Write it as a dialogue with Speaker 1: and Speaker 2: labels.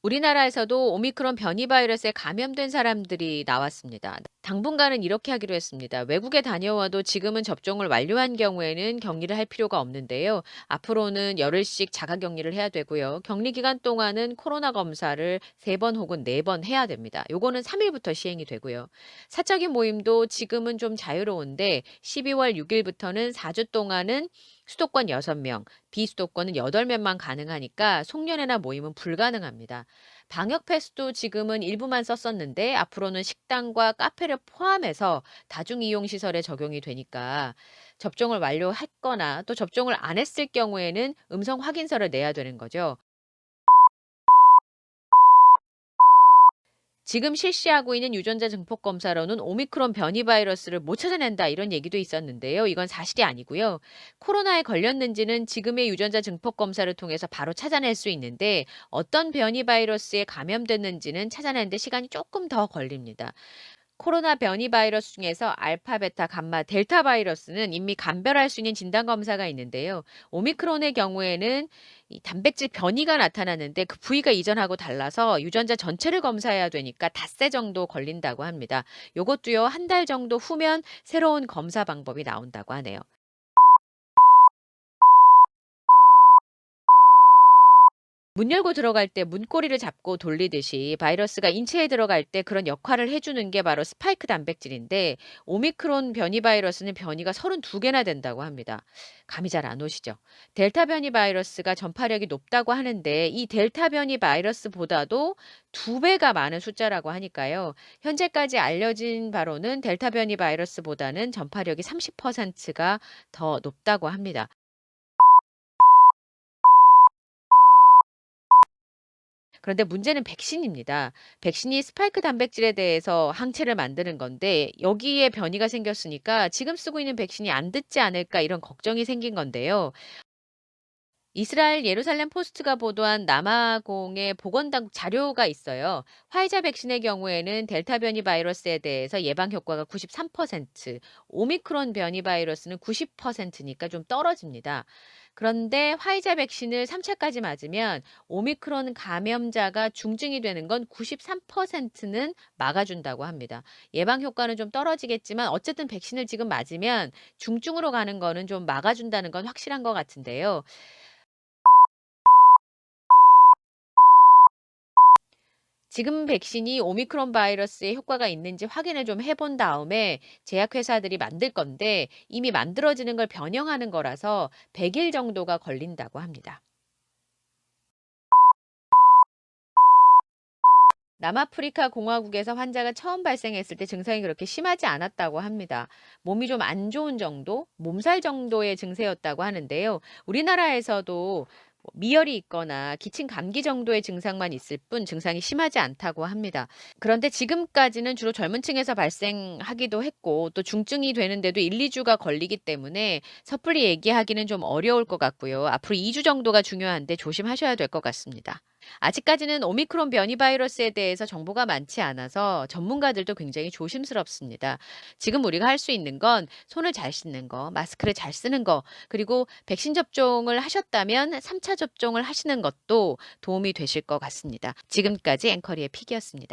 Speaker 1: 우리나라에서도 오미크론 변이 바이러스에 감염된 사람들이 나왔습니다. 당분간은 이렇게 하기로 했습니다. 외국에 다녀와도 지금은 접종을 완료한 경우에는 격리를 할 필요가 없는데요. 앞으로는 열흘씩 자가 격리를 해야 되고요. 격리 기간 동안은 코로나 검사를 3번 혹은 4번 해야 됩니다. 요거는 3일부터 시행이 되고요. 사적인 모임도 지금은 좀 자유로운데 12월 6일부터는 4주 동안은 수도권 6명, 비수도권은 8명만 가능하니까 송년회나 모임은 불가능합니다. 방역 패스도 지금은 일부만 썼었는데 앞으로는 식당과 카페를 포함해서 다중이용시설에 적용이 되니까 접종을 완료했거나 또 접종을 안 했을 경우에는 음성 확인서를 내야 되는 거죠. 지금 실시하고 있는 유전자 증폭 검사로는 오미크론 변이 바이러스를 못 찾아낸다 이런 얘기도 있었는데요. 이건 사실이 아니고요. 코로나에 걸렸는지는 지금의 유전자 증폭 검사를 통해서 바로 찾아낼 수 있는데 어떤 변이 바이러스에 감염됐는지는 찾아내는데 시간이 조금 더 걸립니다. 코로나 변이 바이러스 중에서 알파, 베타, 감마, 델타 바이러스는 이미 감별할 수 있는 진단 검사가 있는데요. 오미크론의 경우에는 이 단백질 변이가 나타나는데 그 부위가 이전하고 달라서 유전자 전체를 검사해야 되니까 닷새 정도 걸린다고 합니다. 요것도요, 한 달 정도 후면 새로운 검사 방법이 나온다고 하네요. 문 열고 들어갈 때 문고리를 잡고 돌리듯이 바이러스가 인체에 들어갈 때 그런 역할을 해주는 게 바로 스파이크 단백질인데 오미크론 변이 바이러스는 변이가 32개나 된다고 합니다. 감이 잘 안 오시죠? 델타 변이 바이러스가 전파력이 높다고 하는데 이 델타 변이 바이러스보다도 2배가 많은 숫자라고 하니까요. 현재까지 알려진 바로는 델타 변이 바이러스보다는 전파력이 30%가 더 높다고 합니다. 그런데 문제는 백신입니다. 백신이 스파이크 단백질에 대해서 항체를 만드는 건데 여기에 변이가 생겼으니까 지금 쓰고 있는 백신이 안 듣지 않을까 이런 걱정이 생긴 건데요. 이스라엘 예루살렘 포스트가 보도한 남아공의 보건당국 자료가 있어요. 화이자 백신의 경우에는 델타 변이 바이러스에 대해서 예방 효과가 93%, 오미크론 변이 바이러스는 90%니까 좀 떨어집니다. 그런데 화이자 백신을 3차까지 맞으면 오미크론 감염자가 중증이 되는 건 93%는 막아준다고 합니다. 예방 효과는 좀 떨어지겠지만 어쨌든 백신을 지금 맞으면 중증으로 가는 거는 좀 막아준다는 건 확실한 것 같은데요. 지금 백신이 오미크론 바이러스에 효과가 있는지 확인을 좀 해본 다음에 제약회사들이 만들 건데 이미 만들어지는 걸 변형하는 거라서 100일 정도가 걸린다고 합니다. 남아프리카 공화국에서 환자가 처음 발생했을 때 증상이 그렇게 심하지 않았다고 합니다. 몸이 좀 안 좋은 정도, 몸살 정도의 증세였다고 하는데요. 우리나라에서도 뭐 미열이 있거나 기침 감기 정도의 증상만 있을 뿐 증상이 심하지 않다고 합니다. 그런데 지금까지는 주로 젊은 층에서 발생하기도 했고 또 중증이 되는데도 1-2주가 걸리기 때문에 섣불리 얘기하기는 좀 어려울 것 같고요. 앞으로 2주 정도가 중요한데 조심하셔야 될 것 같습니다. 아직까지는 오미크론 변이 바이러스에 대해서 정보가 많지 않아서 전문가들도 굉장히 조심스럽습니다. 지금 우리가 할 수 있는 건 손을 잘 씻는 거, 마스크를 잘 쓰는 거, 그리고 백신 접종을 하셨다면 3차 접종을 하시는 것도 도움이 되실 것 같습니다. 지금까지 앵커리의 픽이었습니다.